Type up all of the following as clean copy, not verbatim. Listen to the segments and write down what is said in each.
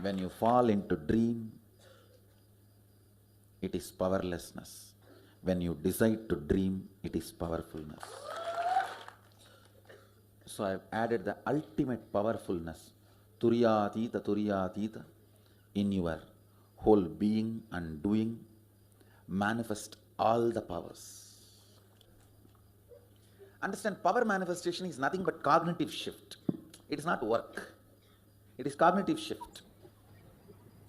When you fall into dream, it is powerlessness. When you decide to dream, it is powerfulness. So I have added the ultimate powerfulness, Turyatita, in your whole being and doing. Manifest all the powers. Understand, power manifestation is nothing but cognitive shift. It is not work. It is cognitive shift.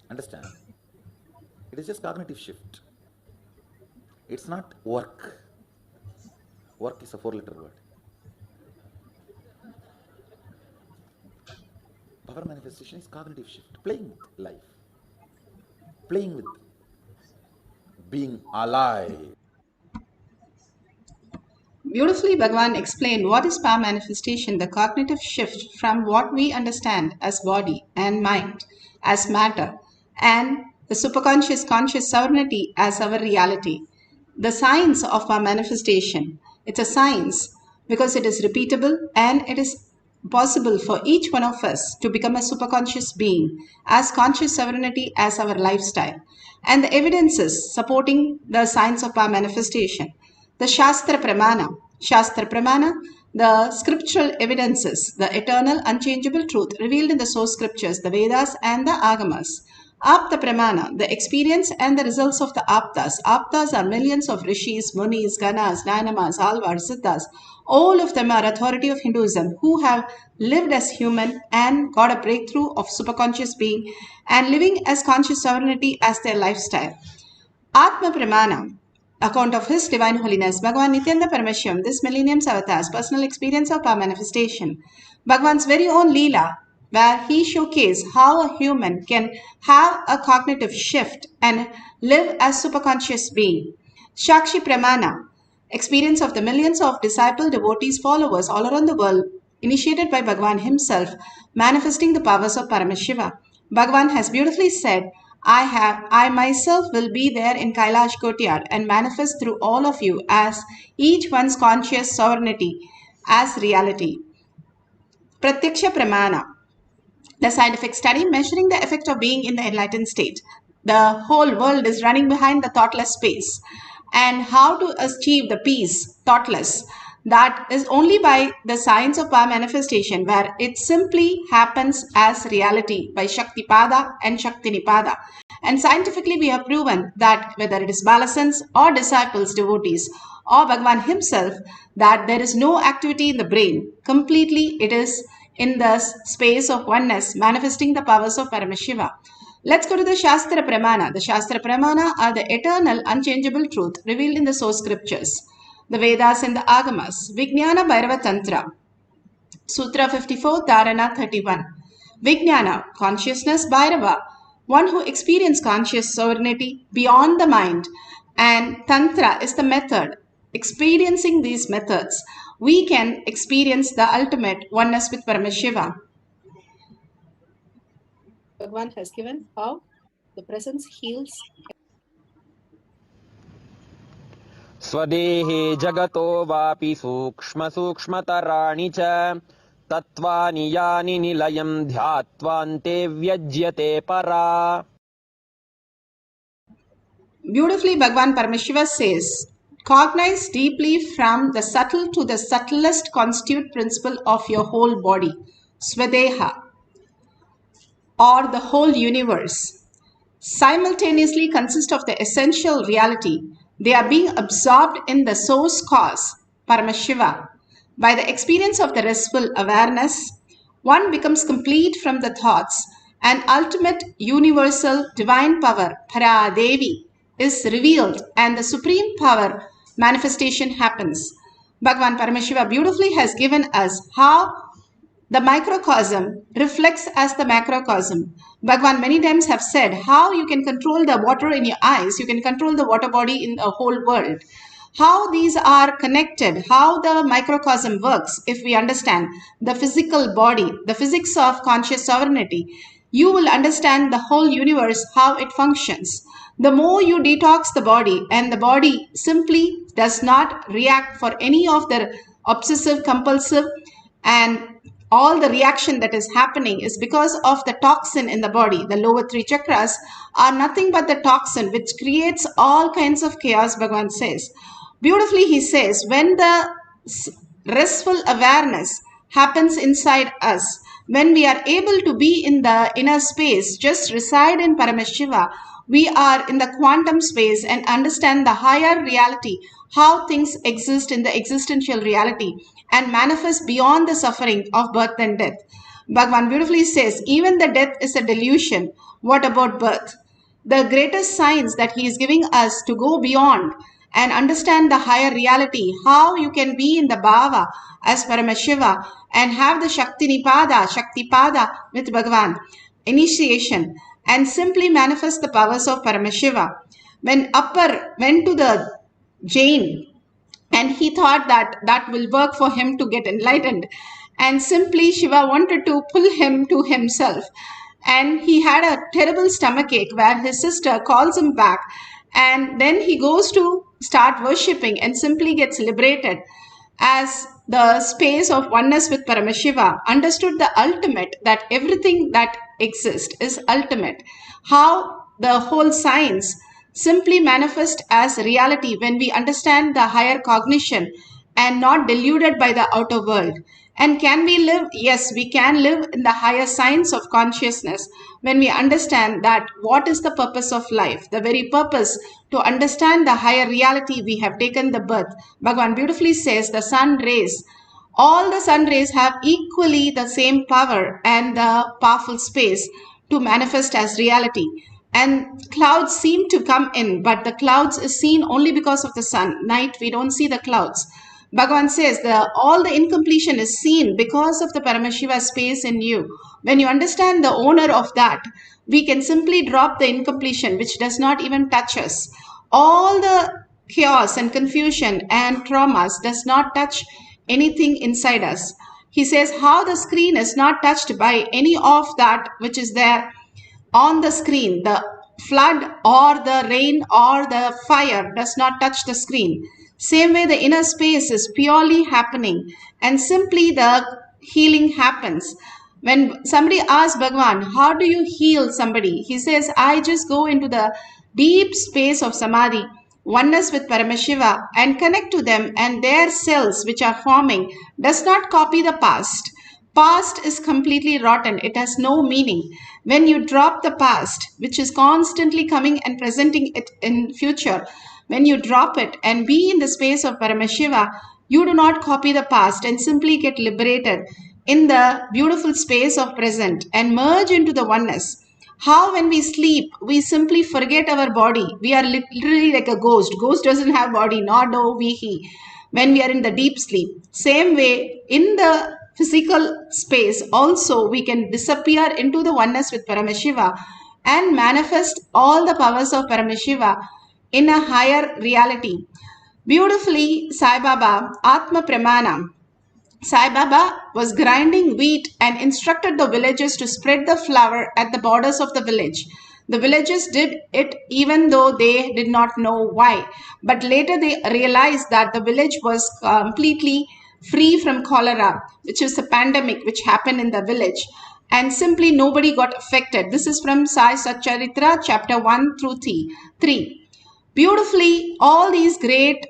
Understand? It is just cognitive shift. It's not work. Work is a 4-letter word. Power manifestation is cognitive shift. Playing with life. Playing with being alive. Beautifully, Bhagavan explained what is power manifestation, the cognitive shift from what we understand as body and mind, as matter, and the superconscious conscious sovereignty as our reality. The science of power manifestation. It's a science because it is repeatable and it is possible for each one of us to become a superconscious being as conscious sovereignty as our lifestyle. And the evidences supporting the science of power manifestation. The Shastra Pramana, the scriptural evidences, the eternal unchangeable truth revealed in the source scriptures, the Vedas and the Agamas. Apta Pramana, the experience and the results of the Aptas. Aptas are millions of rishis, munis, ganas, nayamas, alvars, siddhas. All of them are authority of Hinduism who have lived as human and got a breakthrough of superconscious being and living as conscious sovereignty as their lifestyle. Atma Pramana, account of His Divine Holiness, Bhagavan Nithyananda Paramashivam, this millennium's avatar's personal experience of power manifestation. Bhagavan's very own Leela, where he showcased how a human can have a cognitive shift and live as superconscious being. Shakshi Pramana, experience of the millions of disciple devotees followers all around the world, initiated by Bhagavan himself, manifesting the powers of Paramashiva. Bhagavan has beautifully said, I myself will be there in Kailash courtyard and manifest through all of you as each one's conscious sovereignty as reality. Pratyaksha Pramana, the scientific study measuring the effect of being in the enlightened state. The whole world is running behind the thoughtless space. And how to achieve the peace, thoughtless, that is only by the science of power manifestation, where it simply happens as reality by Shaktipada and Shaktinipada. And scientifically, we have proven that whether it is Balasans or disciples, devotees, or Bhagavan himself, that there is no activity in the brain. Completely, it is in the space of oneness, manifesting the powers of Paramashiva. Let's go to the Shastra Pramana. The Shastra Pramana are the eternal, unchangeable truth revealed in the source scriptures, the Vedas and the Agamas. Vijnana Bhairava Tantra, Sutra 54, Dharana 31. Vijnana, consciousness, Bhairava, one who experiences conscious sovereignty beyond the mind, and Tantra is the method. Experiencing these methods, we can experience the ultimate oneness with Paramashiva. Bhagavan has given how the presence heals. स्वदेहे जगतो वापि सूक्ष्म सूक्ष्मतराणि च तत्त्वानि यानि निलयं ध्यात्वान्ते व्यज्यते परा. Beautifully, Bhagavan Paramashiva says, cognize deeply from the subtle to the subtlest constitute principle of your whole body, Swadeha, or the whole universe. Simultaneously consist of the essential reality. They are being absorbed in the source cause, Paramashiva. By the experience of the restful awareness, one becomes complete from the thoughts, and ultimate universal divine power, Paradevi, is revealed and the supreme power manifestation happens. Bhagavan Paramashiva beautifully has given us how the microcosm reflects as the macrocosm. Bhagavan many times have said how you can control the water in your eyes, you can control the water body in the whole world. How these are connected, how the microcosm works if we understand the physical body, the physics of conscious sovereignty, you will understand the whole universe, how it functions. The more you detox the body, and the body simply does not react for any of the obsessive, compulsive, and all the reaction that is happening is because of the toxin in the body. The lower three chakras are nothing but the toxin which creates all kinds of chaos, Bhagavan says. Beautifully, he says, when the restful awareness happens inside us, when we are able to be in the inner space, just reside in Paramashiva, we are in the quantum space and understand the higher reality, how things exist in the existential reality and manifest beyond the suffering of birth and death. Bhagavan beautifully says, even the death is a delusion. What about birth? The greatest science that he is giving us to go beyond and understand the higher reality, how you can be in the bhava as Paramashiva and have the Shakti Pada with Bhagavan, initiation, and simply manifest the powers of Paramashiva. When Appar went to the Jain and he thought that that will work for him to get enlightened, and simply Shiva wanted to pull him to himself, and he had a terrible stomachache where his sister calls him back, and then he goes to start worshipping and simply gets liberated as the space of oneness with Paramashiva, understood the ultimate, that everything that exists is ultimate. How the whole science simply manifests as reality when we understand the higher cognition and not deluded by the outer world. And can we live? Yes, we can live in the higher science of consciousness when we understand that what is the purpose of life, the very purpose to understand the higher reality we have taken the birth. Bhagavan beautifully says the sun rays, all the sun rays have equally the same power and the powerful space to manifest as reality. And clouds seem to come in, but the clouds is seen only because of the sun. Night, we don't see the clouds. Bhagavan says all the incompletion is seen because of the Paramashiva space in you. When you understand the owner of that, we can simply drop the incompletion which does not even touch us. All the chaos and confusion and traumas does not touch anything inside us. He says how the screen is not touched by any of that which is there on the screen. The flood or the rain or the fire does not touch the screen. Same way the inner space is purely happening and simply the healing happens. When somebody asks Bhagavan, how do you heal somebody? He says, I just go into the deep space of Samadhi, oneness with Paramashiva, and connect to them, and their cells which are forming does not copy the past. Past is completely rotten. It has no meaning. When you drop the past, which is constantly coming and presenting it in future, when you drop it and be in the space of Paramashiva, you do not copy the past and simply get liberated in the beautiful space of present and merge into the oneness. How when we sleep, we simply forget our body. We are literally like a ghost. Ghost doesn't have body, nor do we he. When we are in the deep sleep. Same way, in the physical space, also we can disappear into the oneness with Paramashiva and manifest all the powers of Paramashiva in a higher reality. Beautifully, Sai Baba, Atma Pramana. Sai Baba was grinding wheat and instructed the villagers to spread the flour at the borders of the village. The villagers did it even though they did not know why. But later they realized that the village was completely free from cholera, which is a pandemic which happened in the village. And simply nobody got affected. This is from Sai Satcharitra, chapter 1 through 3. Beautifully, all these great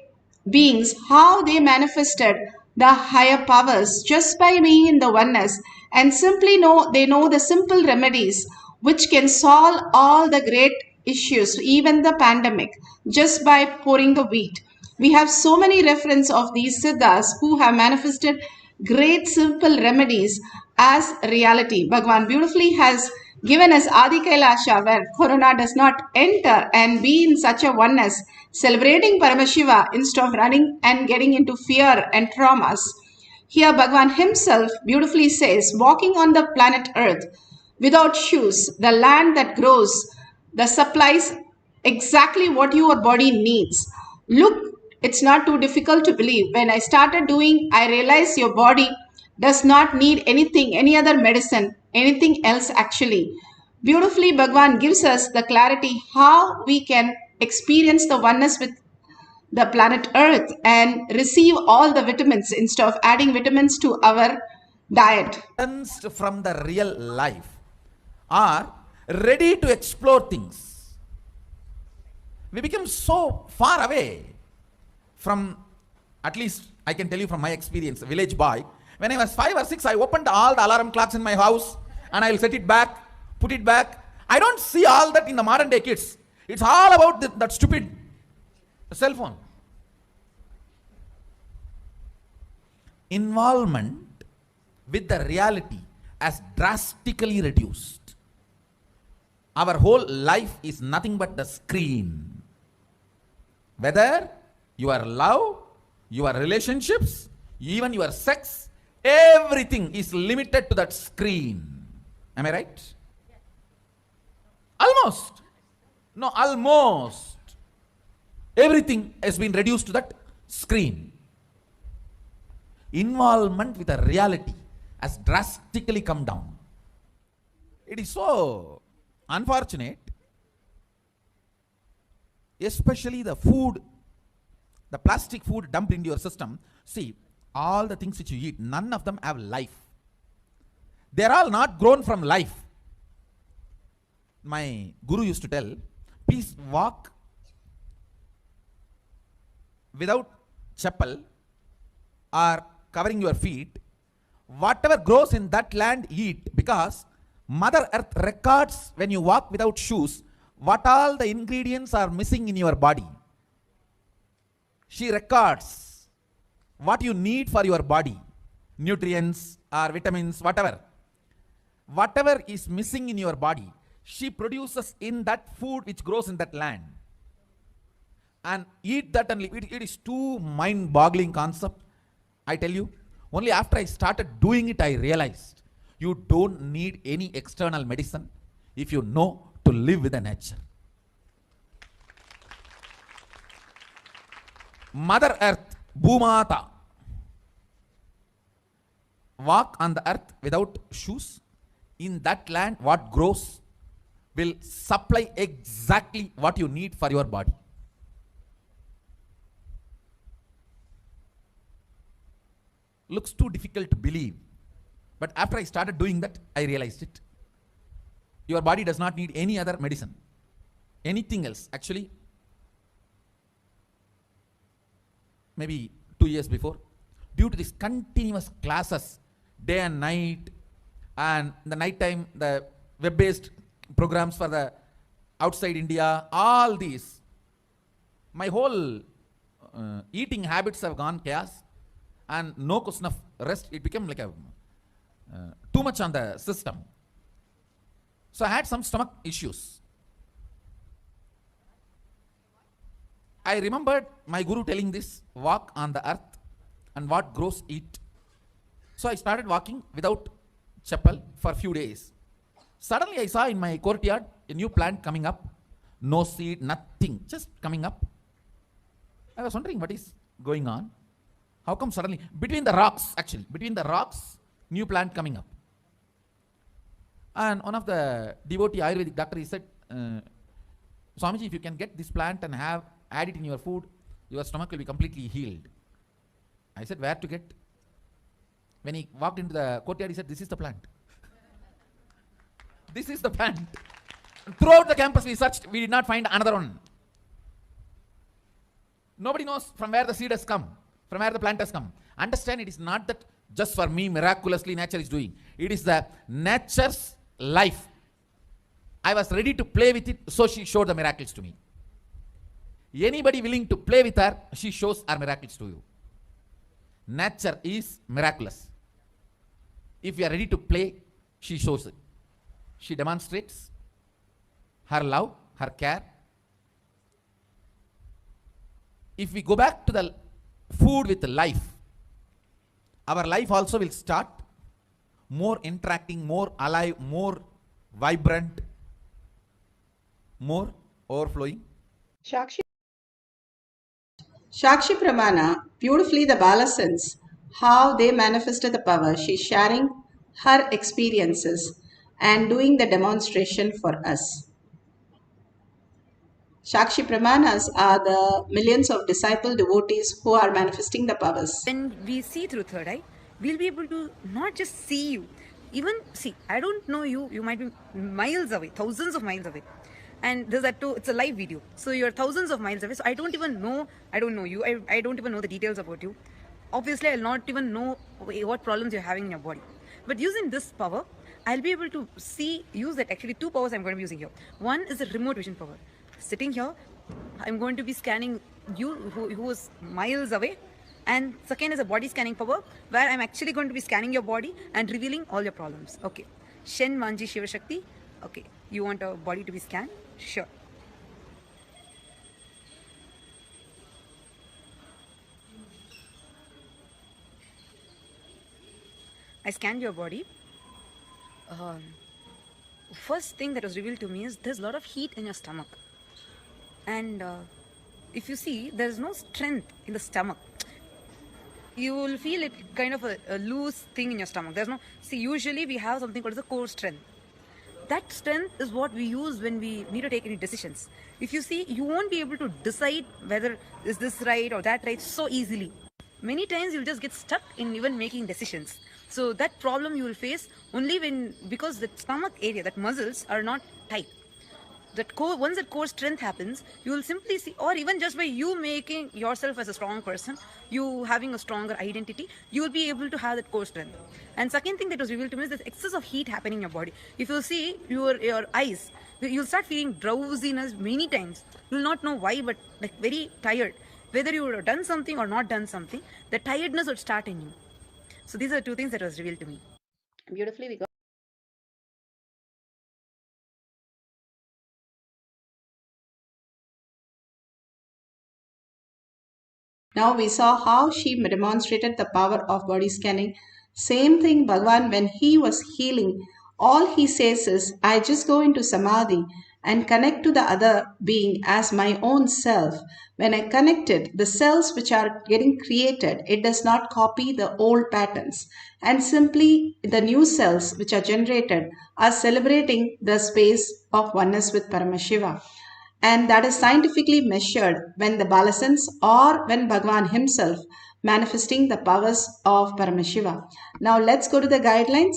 beings, how they manifested the higher powers just by being in the oneness and simply they know the simple remedies which can solve all the great issues, even the pandemic, just by pouring the wheat. We have so many reference of these siddhas who have manifested great simple remedies as reality. Bhagavan beautifully has given us Adi Kailasa, where corona does not enter, and be in such a oneness, celebrating Paramashiva instead of running and getting into fear and traumas. Here Bhagavan himself beautifully says, walking on the planet Earth without shoes, the land that grows, the supplies exactly what your body needs. Look, it's not too difficult to believe. When I started doing, I realized your body does not need anything, any other medicine, anything else actually. Beautifully, Bhagavan gives us the clarity how we can experience the oneness with the planet Earth and receive all the vitamins instead of adding vitamins to our Diet. distanced from the real life are ready to explore things. We become so far away from, at least I can tell you from my experience, village boy. When I was 5 or 6, I opened all the alarm clocks in my house and I will set it back, put it back. I don't see all that in the modern day kids. It's all about that stupid cell phone. Involvement with the reality has drastically reduced. Our whole life is nothing but the screen. Whether your love, your relationships, even your sex, everything is limited to that screen. Am I right? Almost. No, almost. Everything has been reduced to that screen. Involvement with a reality has drastically come down. It is so unfortunate, especially the food, the plastic food dumped into your system. See, all the things which you eat, none of them have life. They are all not grown from life. My guru used to tell, please walk without chappal or covering your feet. Whatever grows in that land, eat, because Mother Earth records when you walk without shoes what all the ingredients are missing in your body. She records what you need for your body, nutrients or vitamins, whatever. Whatever is missing in your body, she produces in that food which grows in that land. And eat that and live. It is too mind-boggling concept. I tell you, only after I started doing it, I realized you don't need any external medicine if you know to live with the nature. Mother Earth, Bhumata, walk on the earth without shoes. In that land, what grows will supply exactly what you need for your body. Looks too difficult to believe, but after I started doing that, I realized it. Your body does not need any other medicine, anything else. Actually, maybe 2 years before, due to this continuous classes, day and night, and the night time, the web-based programs for the outside India, all these, my whole eating habits have gone chaos. And no question of rest, it became like a too much on the system. So I had some stomach issues. I remembered my guru telling this, walk on the earth and what grows eat. So I started walking without chappal for a few days. Suddenly I saw in my courtyard a new plant coming up, no seed, nothing, just coming up. I was wondering what is going on. How come suddenly, between the rocks, new plant coming up. And one of the devotee Ayurvedic doctor, he said, Swamiji, if you can get this plant and add it in your food, your stomach will be completely healed. I said, where to get? When he walked into the courtyard, he said, this is the plant. This is the plant. Throughout the campus we searched, we did not find another one. Nobody knows from where the seed has come, from where the plant has come. Understand, it is not that just for me miraculously nature is doing. It is the nature's life. I was ready to play with it, so she showed the miracles to me. Anybody willing to play with her, she shows her miracles to you. Nature is miraculous. If you are ready to play, she shows it. She demonstrates her love, her care. If we go back to the food with life, our life also will start more interacting, more alive, more vibrant, more overflowing. Shakshi Pramana, beautifully the Balasans, how they manifested the power. She's sharing her experiences and doing the demonstration for us. Shakshi Pramanas are the millions of disciple devotees who are manifesting the powers. When we see through third eye, we'll be able to not just see you, even see, I don't know you, you might be miles away, thousands of miles away. And there's that too, it's a live video. So you're thousands of miles away. So I don't even know, I don't know you. I don't even know the details about you. Obviously, I'll not even know what problems you're having in your body. But using this power, I'll be able to use that. Actually, two powers I'm going to be using here. One is the remote vision power. Sitting here, I'm going to be scanning you who is miles away. And second is a body scanning power, where I'm actually going to be scanning your body and revealing all your problems. Okay. Shen Manji Shiva Shakti. Okay. You want a body to be scanned? Sure. I scanned your body. First thing that was revealed to me is there's a lot of heat in your stomach. And if you see, there's no strength in the stomach. You will feel it kind of a loose thing in your stomach. There's no, see, usually we have something called the core strength. That strength is what we use when we need to take any decisions. If you see, you won't be able to decide whether is this right or that right so easily. Many times you'll just get stuck in even making decisions. So that problem you will face only because the stomach area, that muscles are not tight. That once that core strength happens, you will simply see, or even just by you making yourself as a strong person, you having a stronger identity, you will be able to have that core strength. And second thing that was revealed to me is this excess of heat happening in your body. If you see your eyes, you'll start feeling drowsiness many times. You'll not know why, but like very tired. Whether you would have done something or not done something, the tiredness would start in you. So these are two things that was revealed to me. Beautifully, we got. Now we saw how she demonstrated the power of body scanning. Same thing Bhagavan, when he was healing, all he says is, I just go into samadhi and connect to the other being as my own self. When I connected, the cells which are getting created, it does not copy the old patterns. And simply the new cells which are generated are celebrating the space of oneness with Paramashiva. And that is scientifically measured when the Balasans or when Bhagavan himself manifesting the powers of Paramashiva. Now let's go to the guidelines.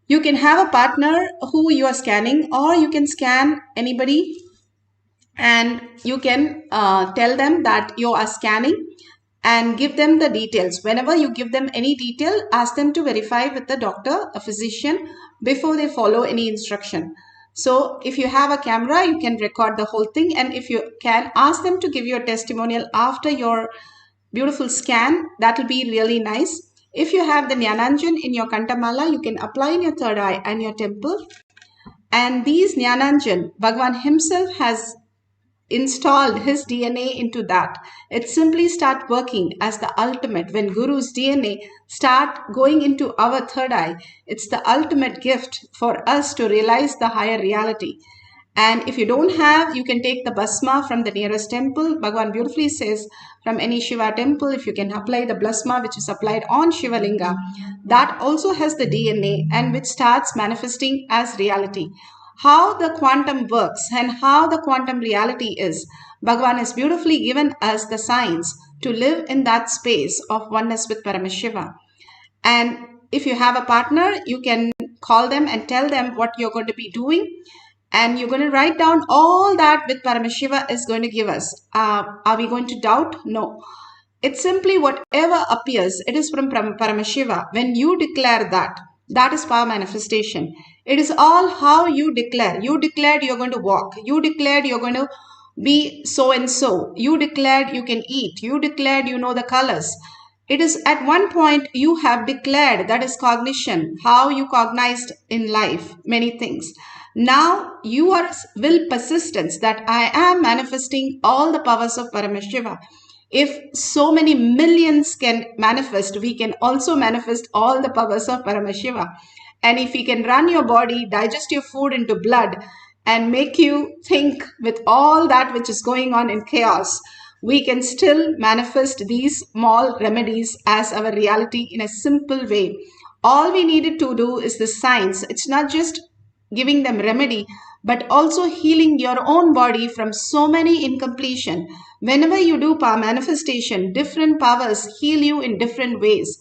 You can have a partner who you are scanning, or you can scan anybody and you can tell them that you are scanning and give them the details. Whenever you give them any detail, ask them to verify with the doctor, a physician, before they follow any instruction. So if you have a camera, you can record the whole thing, and if you can, ask them to give you a testimonial after your beautiful scan. That will be really nice. If you have the Jnananjan in your Kantamala, you can apply in your third eye and your temple. And these Jnananjan, Bhagavan himself has installed his DNA into that. It simply start working as the ultimate. When Guru's DNA start going into our third eye, it's the ultimate gift for us to realize the higher reality. And if you don't have, you can take the basma from the nearest temple. Bhagavan beautifully says, from any Shiva temple, if you can apply the basma which is applied on Shiva Linga, that also has the DNA and which starts manifesting as reality. How the quantum works and how the quantum reality is, Bhagavan has beautifully given us the science to live in that space of oneness with Paramashiva. And if you have a partner, you can call them and tell them what you're going to be doing. And you're going to write down all that with Paramashiva is going to give us. Are we going to doubt? No. It's simply whatever appears. It is from Paramashiva. When you declare that, that is power manifestation. It is all how you declare. You declared you're going to walk. You declared you're going to be so and so. You declared you can eat. You declared you know the colors. It is at one point you have declared, that is cognition, how you cognized in life many things. Now you are will persistence that I am manifesting all the powers of Paramashiva. If so many millions can manifest, we can also manifest all the powers of Paramashiva. And if we can run your body, digest your food into blood, and make you think with all that which is going on in chaos, we can still manifest these small remedies as our reality in a simple way. All we needed to do is the science. It's not just giving them remedy, but also healing your own body from so many incompletion. Whenever you do power manifestation, different powers heal you in different ways.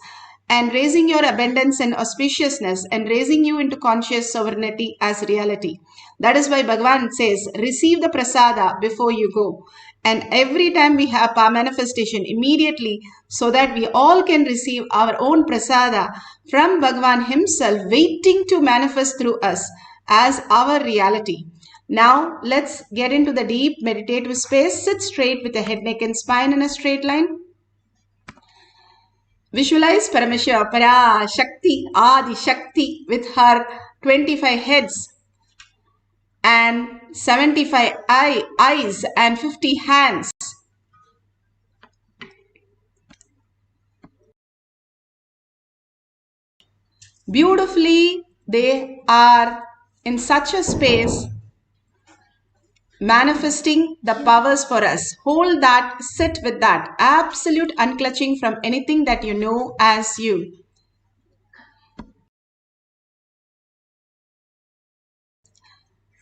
and raising your abundance and auspiciousness and raising you into conscious sovereignty as reality. That is why Bhagavan says, receive the prasada before you go. And every time we have power manifestation, immediately, so that we all can receive our own prasada from Bhagavan himself, waiting to manifest through us as our reality. Now, let's get into the deep meditative space. Sit straight with the head, neck and spine in a straight line. Visualize Paramashiva, Para Shakti, Adi Shakti with her 25 heads and 75 eyes and 50 hands. Beautifully, they are in such a space manifesting the powers for us. Hold that, sit with that. Absolute unclutching from anything that you know as you.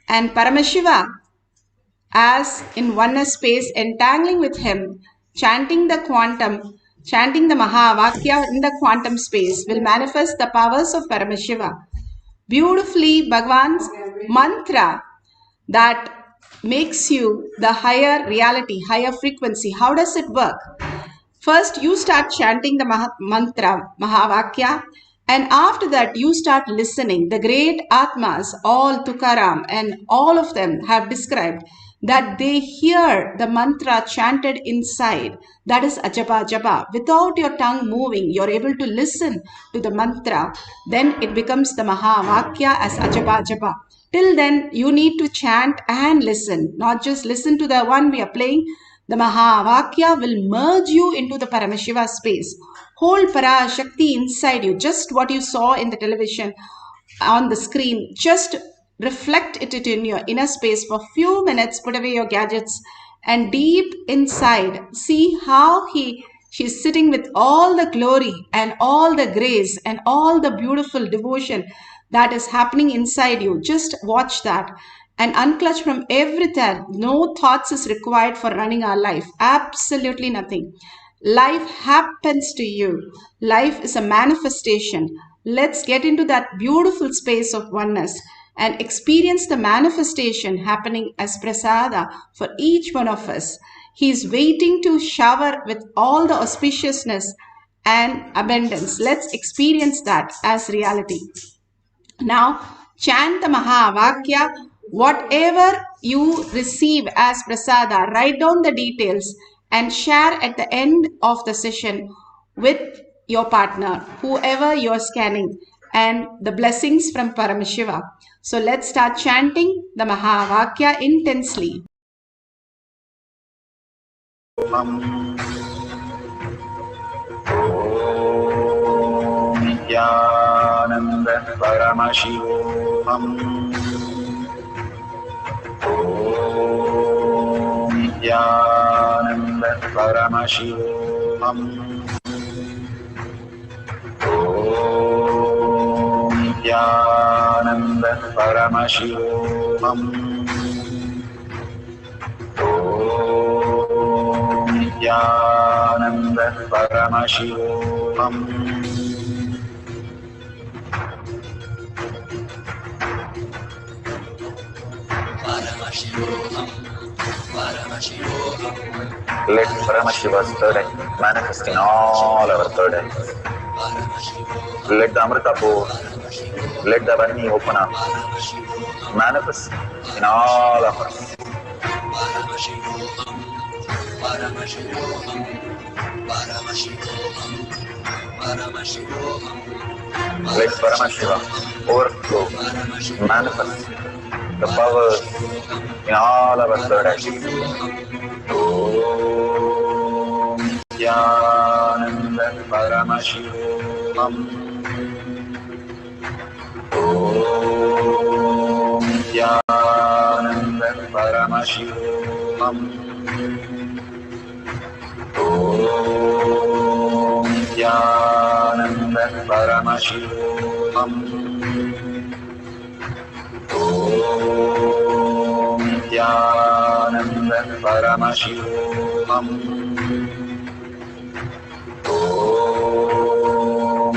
And Paramashiva, as in oneness space, entangling with him, chanting the Mahavakya in the quantum space will manifest the powers of Paramashiva. Beautifully, Bhagavan's mantra that makes you the higher reality, higher frequency. How does it work? First, you start chanting the mantra, Mahavakya, and after that, you start listening. The great Atmas, all Tukaram, and all of them have described that they hear the mantra chanted inside. That is Ajapa Japa. Without your tongue moving, you're able to listen to the mantra. Then it becomes the Mahavakya as Ajapa Japa. Till then, you need to chant and listen, not just listen to the one we are playing. The Mahavakya will merge you into the Paramashiva space. Hold Parashakti inside you, just what you saw in the television on the screen. Just reflect it in your inner space for a few minutes. Put away your gadgets and deep inside, see how she's sitting with all the glory and all the grace and all the beautiful devotion that is happening inside you. Just watch that and unclutch from everything. No thoughts is required for running our life. Absolutely nothing. Life happens to you. Life is a manifestation. Let's get into that beautiful space of oneness and experience the manifestation happening as prasada for each one of us. He is waiting to shower with all the auspiciousness and abundance. Let's experience that as reality. Now, chant the Mahavakya. Whatever you receive as prasada, write down the details and share at the end of the session with your partner, whoever you're scanning, and the blessings from Paramashiva. So let's start chanting the Mahavakya intensely. Nithyananda Paramashivoham. Nithyananda Paramashivoham. Nithyananda Paramashivoham. Nithyananda Paramashivoham. Let Paramashiva's third eye manifest in all our third eyes. Let the Amrita pour, let the Varni open up, manifest in all of us. Let Paramashiva overflow, manifest the powers in all our third eyes. Om Nithyananda Paramashivoham. Om Nithyananda Paramashivoham. Om Nithyananda Paramashivoham. Om Nithyananda Paramashivoham. Om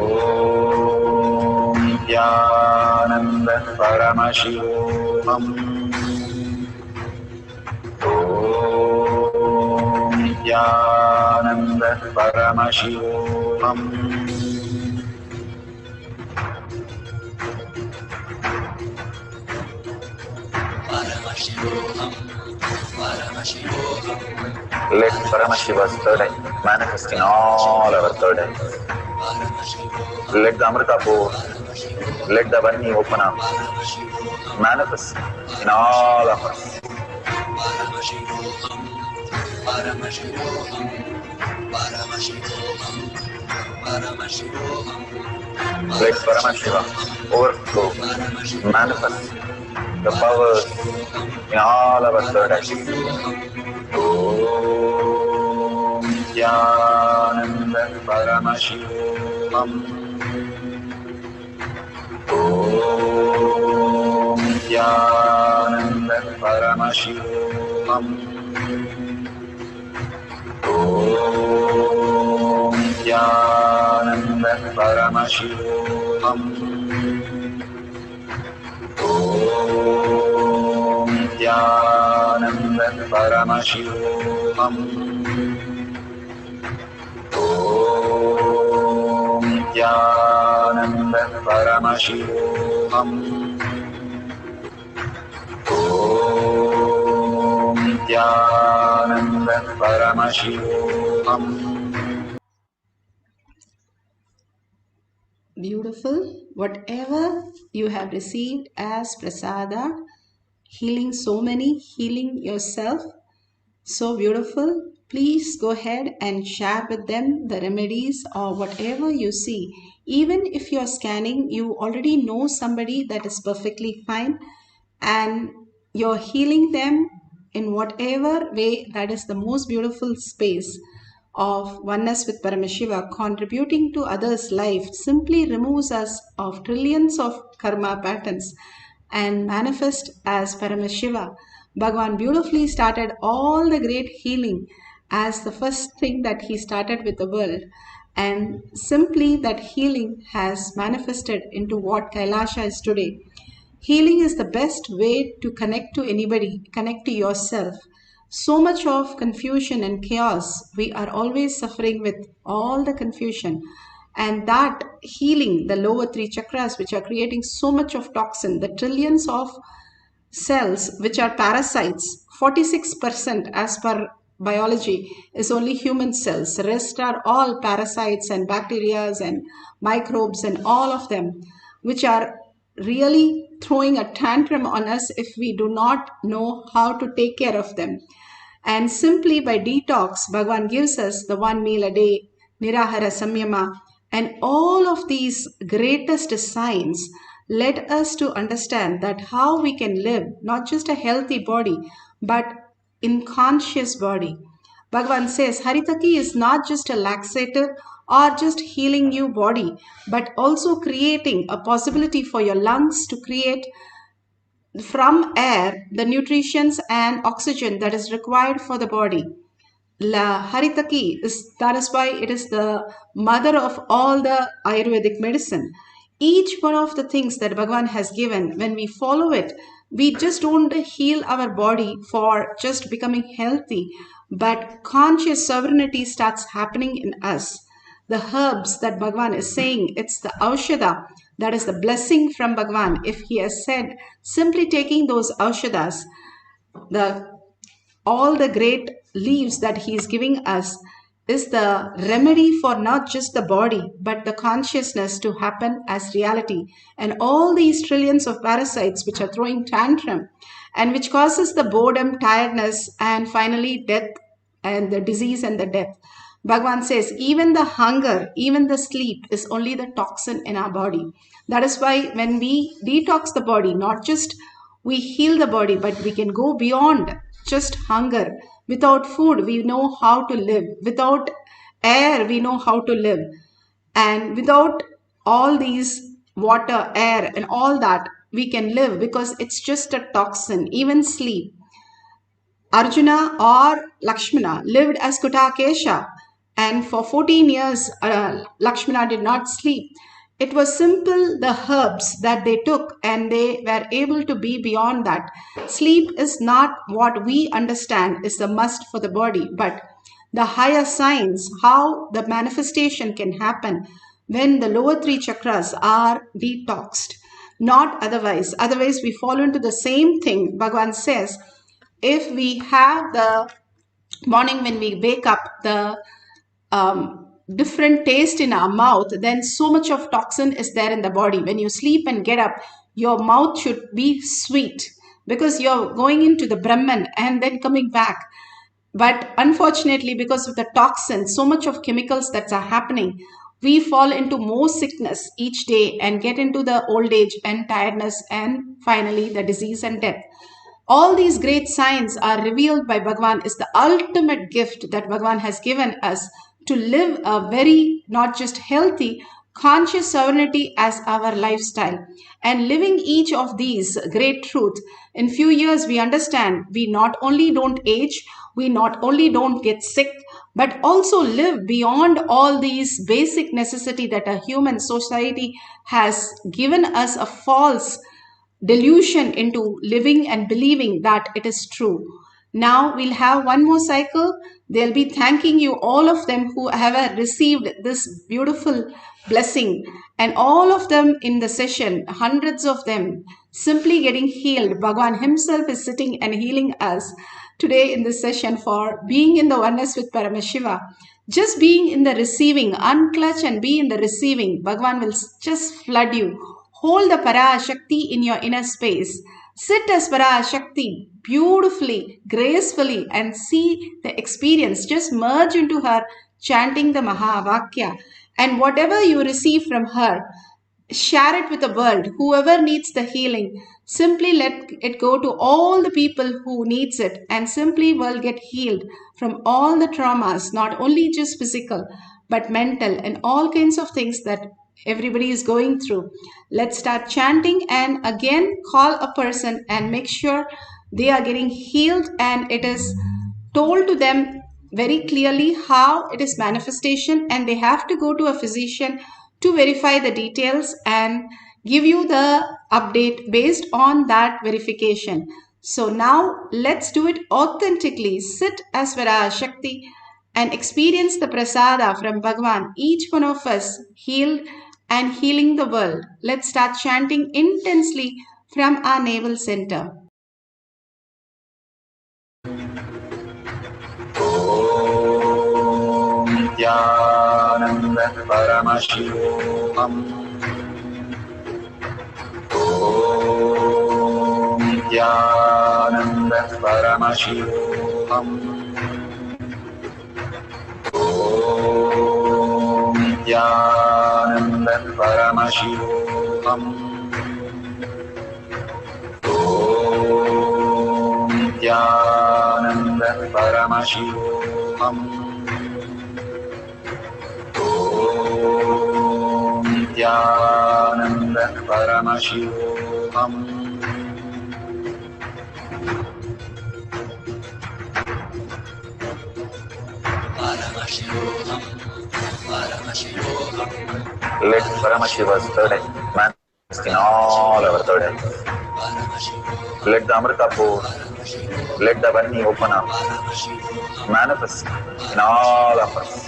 Nithyananda Paramashivoham. Nithyananda Paramashivoham. Let Paramashiva's third eye manifest in all our third eyes. Let the Amrita pour, let the Vani open up, manifest in all of us. Let Paramashiva overflow, manifest the powers in all our third eyes. Om Nithyananda Paramashivoham. Om Nithyananda Paramashivoham. Om Nithyananda Paramashivoham. Om Nithyananda Paramashivoham. Om Nithyananda Paramashivoham. Om Nithyananda Paramashivoham. Beautiful. Whatever you have received as prasada, healing so many, healing yourself, so beautiful. Please go ahead and share with them the remedies or whatever you see. Even if you're scanning, you already know somebody that is perfectly fine and you're healing them in whatever way. That is the most beautiful space of oneness with Paramashiva. Contributing to others' life simply removes us of trillions of karma patterns and manifest as Paramashiva. Bhagavan beautifully started all the great healing as the first thing that he started with the world. And simply that healing has manifested into what Kailasa is today. Healing is the best way to connect to anybody, connect to yourself. So much of confusion and chaos, we are always suffering with all the confusion. And that healing, the lower three chakras, which are creating so much of toxin, the trillions of cells which are parasites, 46% as per biology is only human cells. The rest are all parasites and bacteria and microbes and all of them, which are really throwing a tantrum on us if we do not know how to take care of them. And simply by detox, Bhagavan gives us the 1 meal a day, Nirahara Samyama, and all of these greatest signs led us to understand that how we can live not just a healthy body, but in conscious body. Bhagavan says Haritaki is not just a laxative or just healing your body, but also creating a possibility for your lungs to create from air the nutrients and oxygen that is required for the body. La Haritaki that is why it is the mother of all the Ayurvedic medicine. Each one of the things that Bhagavan has given, when we follow it, we just don't heal our body for just becoming healthy, but conscious sovereignty starts happening in us. The herbs that Bhagavan is saying, it's the Aushadha, that is the blessing from Bhagavan. If he has said, simply taking those Aushadhas, all the great leaves that he is giving us is the remedy for not just the body, but the consciousness to happen as reality. And all these trillions of parasites which are throwing tantrum and which causes the boredom, tiredness, and finally death and the disease and the death. Bhagavan says, even the hunger, even the sleep is only the toxin in our body. That is why when we detox the body, not just we heal the body, but we can go beyond just hunger. Without food, we know how to live. Without air, we know how to live. And without all these water, air, and all that, we can live because it's just a toxin. Even sleep. Arjuna or Lakshmana lived as Kutakesha, and for 14 years, Lakshmana did not sleep. it was simple, the herbs that they took, and they were able to be beyond that. Sleep is not what we understand is the must for the body, but the higher science, how the manifestation can happen when the lower three chakras are detoxed, not otherwise. Otherwise, we fall into the same thing. Bhagavan says, if we have the morning when we wake up, the different taste in our mouth, then so much of toxin is there in the body. When you sleep and get up, your mouth should be sweet because you're going into the Brahman and then coming back. But unfortunately, because of the toxins, so much of chemicals that are happening, we fall into more sickness each day and get into the old age and tiredness and finally the disease and death. All these great signs are revealed by Bhagavan is the ultimate gift that Bhagavan has given us to live a very not just healthy, conscious sovereignty as our lifestyle. And living each of these great truths, in few years we understand we not only don't age, we not only don't get sick, but also live beyond all these basic necessity that a human society has given us a false delusion into living and believing that it is true. Now we'll have one more cycle. They'll be thanking you, all of them who have received this beautiful blessing, and all of them in the session, hundreds of them, simply getting healed. Bhagavan himself is sitting and healing us today in this session for being in the oneness with Paramashiva. Just being in the receiving, unclutch and be in the receiving. Bhagavan will just flood you. Hold the Parashakti in your inner space. Sit as Parashakti beautifully, gracefully, and see the experience. Just merge into her, chanting the Mahavakya. And whatever you receive from her, share it with the world. Whoever needs the healing, simply let it go to all the people who needs it, and simply will get healed from all the traumas, not only just physical, but mental and all kinds of things that everybody is going through. Let's start chanting and again call a person and make sure they are getting healed, and it is told to them very clearly how it is manifestation, and they have to go to a physician to verify the details and give you the update based on that verification. So now let's do it authentically. Sit as Vara Shakti and experience the prasada from Bhagavan, each one of us healed and healing the world. Let's start chanting intensely from our navel center. Intenet Paramashivoham. Intenet Paramashivoham. Intenet Paramashivoham. Intenet Paramashivoham. Intenet Paramashivoham. Paramashivoham. Paramashivoham. Let Paramashiva's third eye manifest in all our third eyes. Let the Amrita pour, let the Varni open up, manifest in all of us.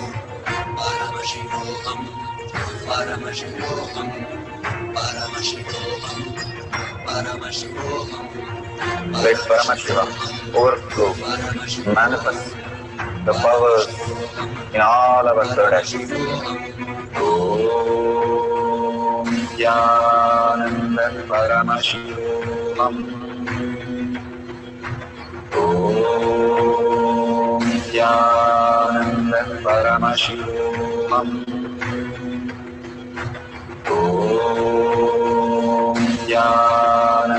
Paramashivoham. Paramashivoham. Paramashivoham. Paramashivoham. Let Paramashiva overflow, manifest the powers in all our third eyes. Om Intenet Paramashivoham. Om Intenet Paramashivoham. Om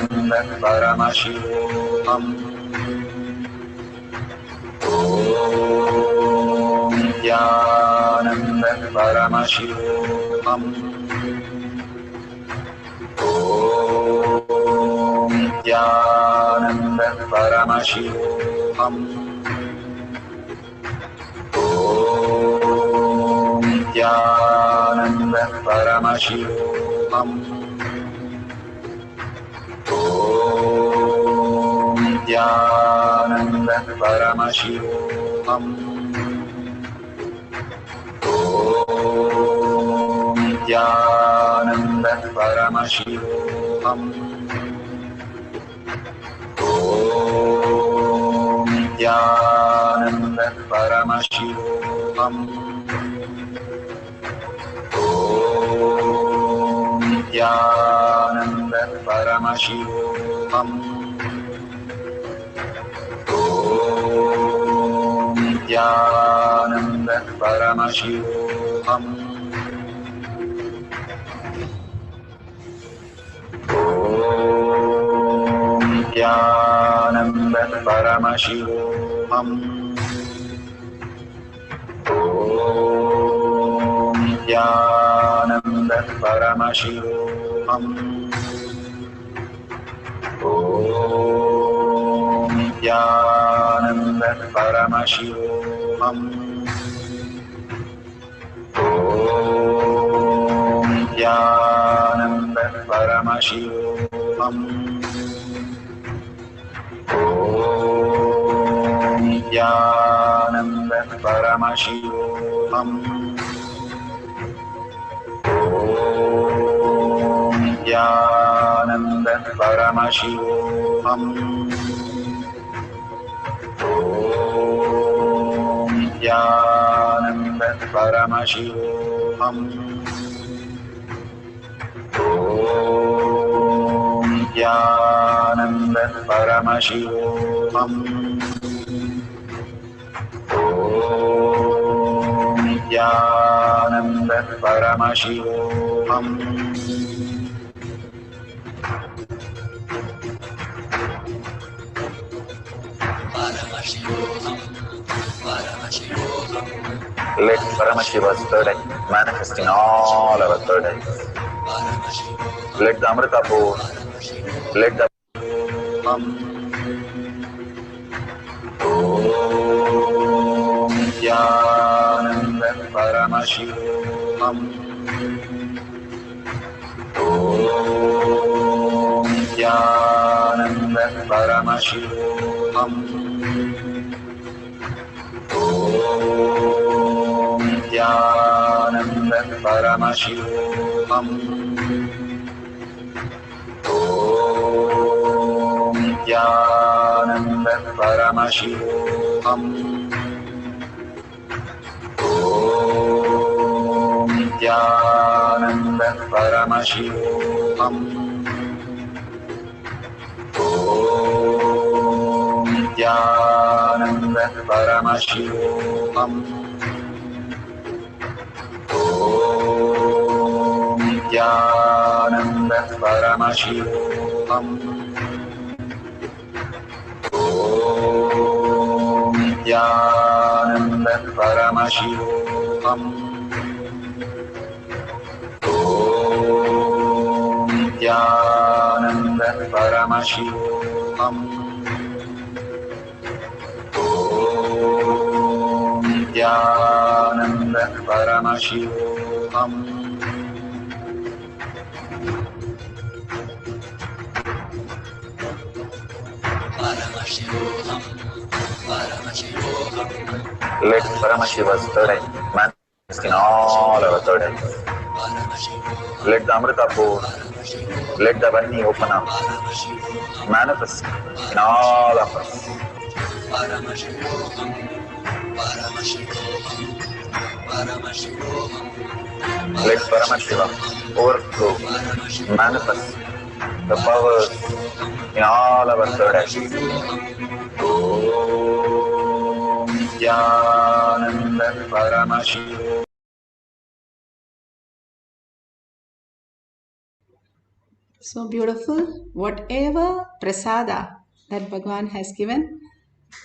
Intenet Paramashivoham. Om Intenet Paramashivoham. Om Intenet Paramashivoham. Om Intenet Paramashivoham. Paramashivoham. Om Nithyananda Paramashivoham. Om Nithyananda Paramashivoham. Om Nithyananda Paramashivoham. Om Nithyananda Paramashivoham. Om Nithyananda Paramashivoham. Om Nithyananda Paramashivoham. Om Nithyananda Paramashivoham. Om Nithyananda Paramashivoham. Om Nithyananda Paramashivoham. Om Nithyananda Paramashivoham. Om Nithyananda Paramashivoham. Om Nithyananda Paramashivoham. Om Nithyananda Paramashivoham. Om Nithyananda Paramashivoham. Let Paramashiva's third eye manifest in all our third eyes. Let the Amrita pour, let the Om Nithyananda Paramashivoham. Om Nithyananda Paramashivoham. Om Nithyananda Paramashivoham. Om Nithyananda Paramashivoham. Om Nithyananda Paramashivoham. Om Nithyananda Paramashivoham. Om Nithyananda Paramashivoham. Om Nithyananda Paramashivoham. Om Nithyananda Paramashivoham. Om Nithyananda Paramashivoham. Let Paramashiva's third eye manifest in all our third eyes. Let the Amrita pour, let the Vani open up, manifest in all of us. Let Paramashiva overflow, manifest the powers in all our third eyes. Om Nithyananda Paramashivoham. So beautiful. Whatever prasada that Bhagwan has given,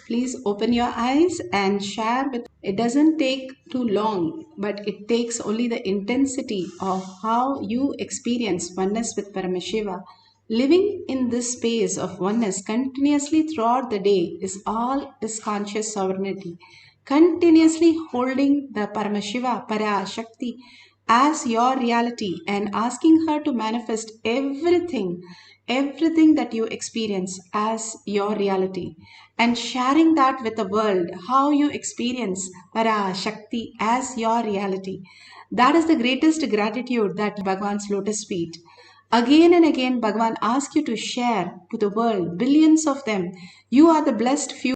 please open your eyes and share with. It doesn't take too long, but it takes only the intensity of how you experience oneness with Paramashiva. Living in this space of oneness continuously throughout the day is all is conscious sovereignty. Continuously holding the Paramashiva, Para, Shakti, as your reality and asking her to manifest everything that you experience as your reality, and sharing that with the world, how you experience Para Shakti as your reality. That is the greatest gratitude that Bhagwan's lotus feet. Again and again, Bhagwan asks you to share to the world, billions of them. You are the blessed few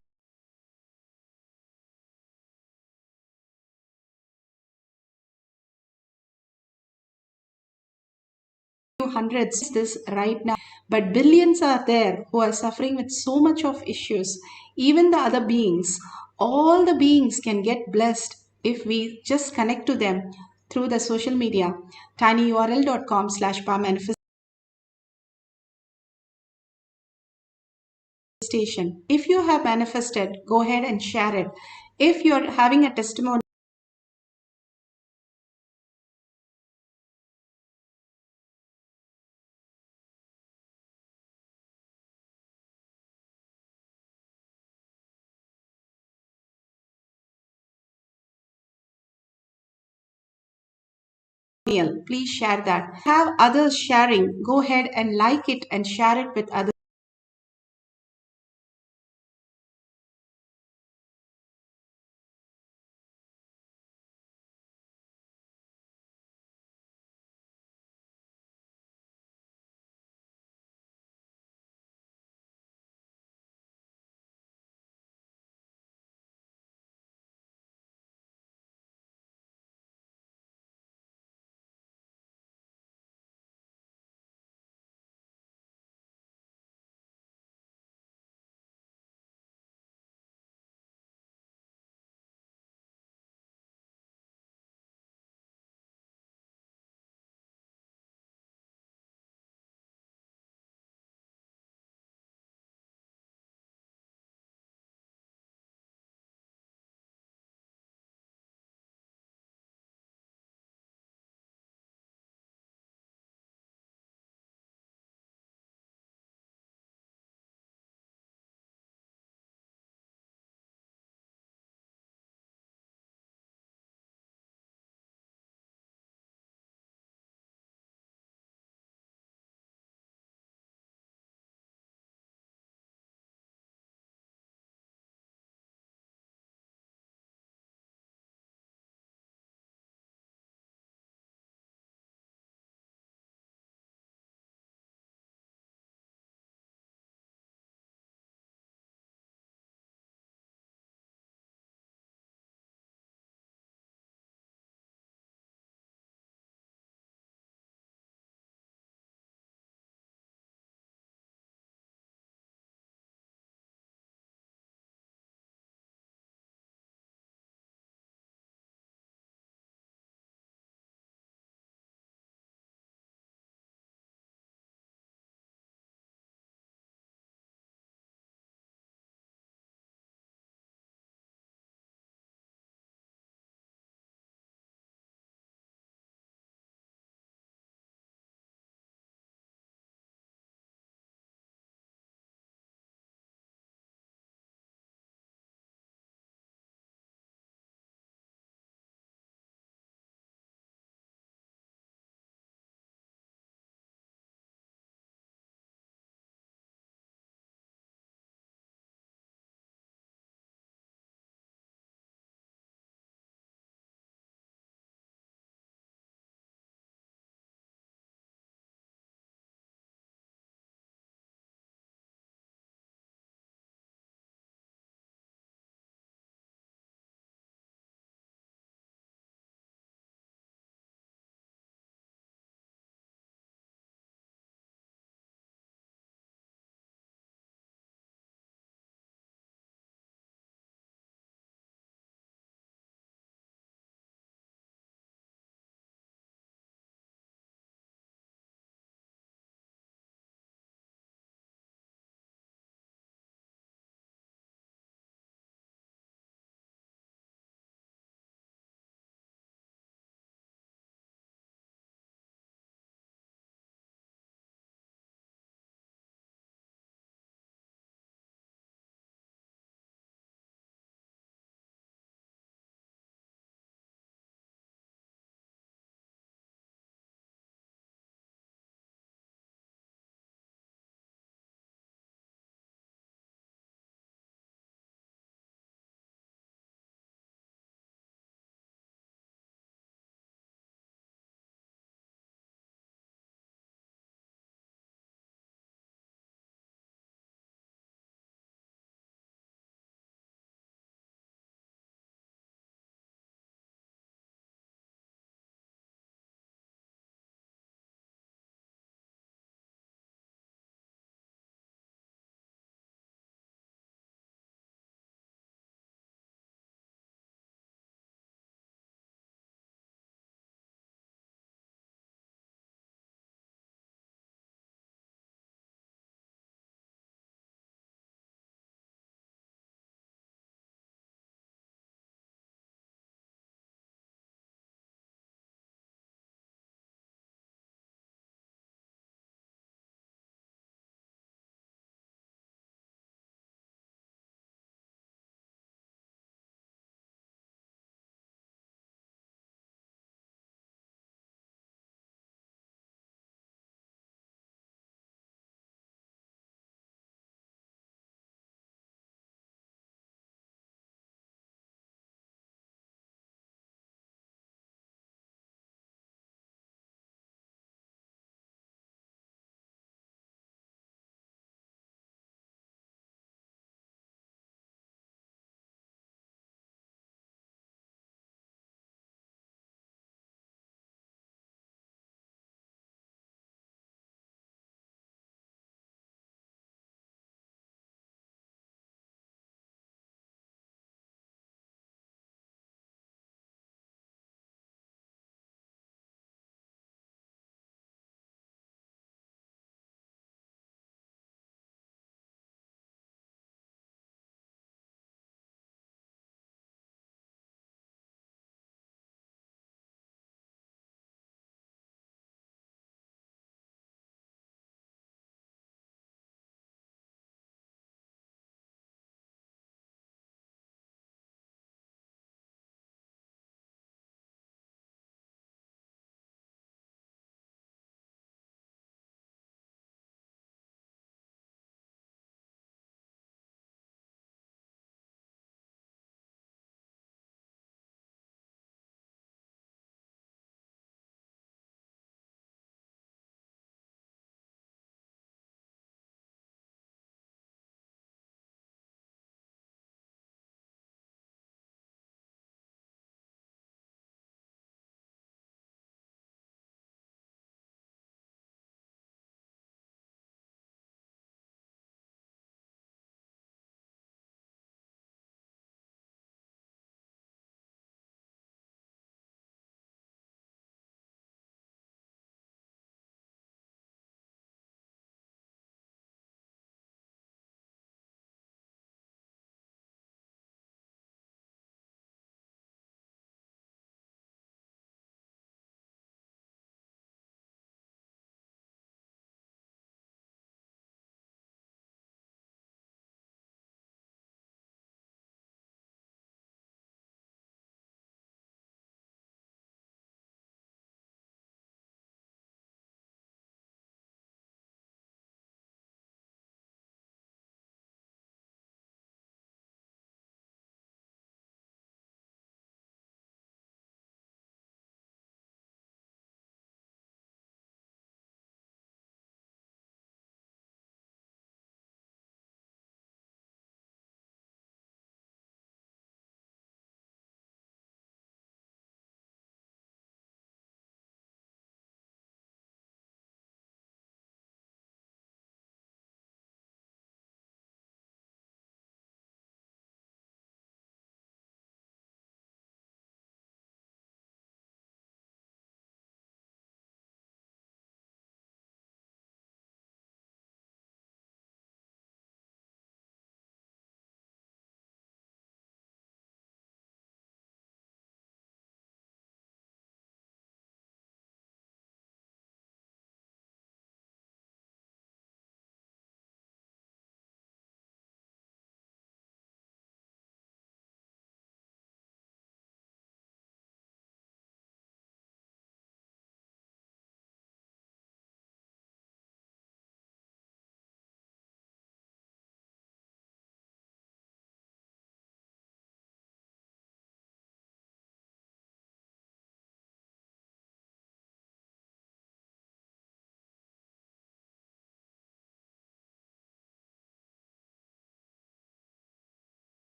hundreds this right now, but billions are there who are suffering with so much of issues. Even the other beings, all the beings can get blessed if we just connect to them through the social media. tinyurl.com/power manifestation. If you have manifested, go ahead and share it. If you're having a testimony, please share that. Have others sharing, go ahead and like it and share it with others.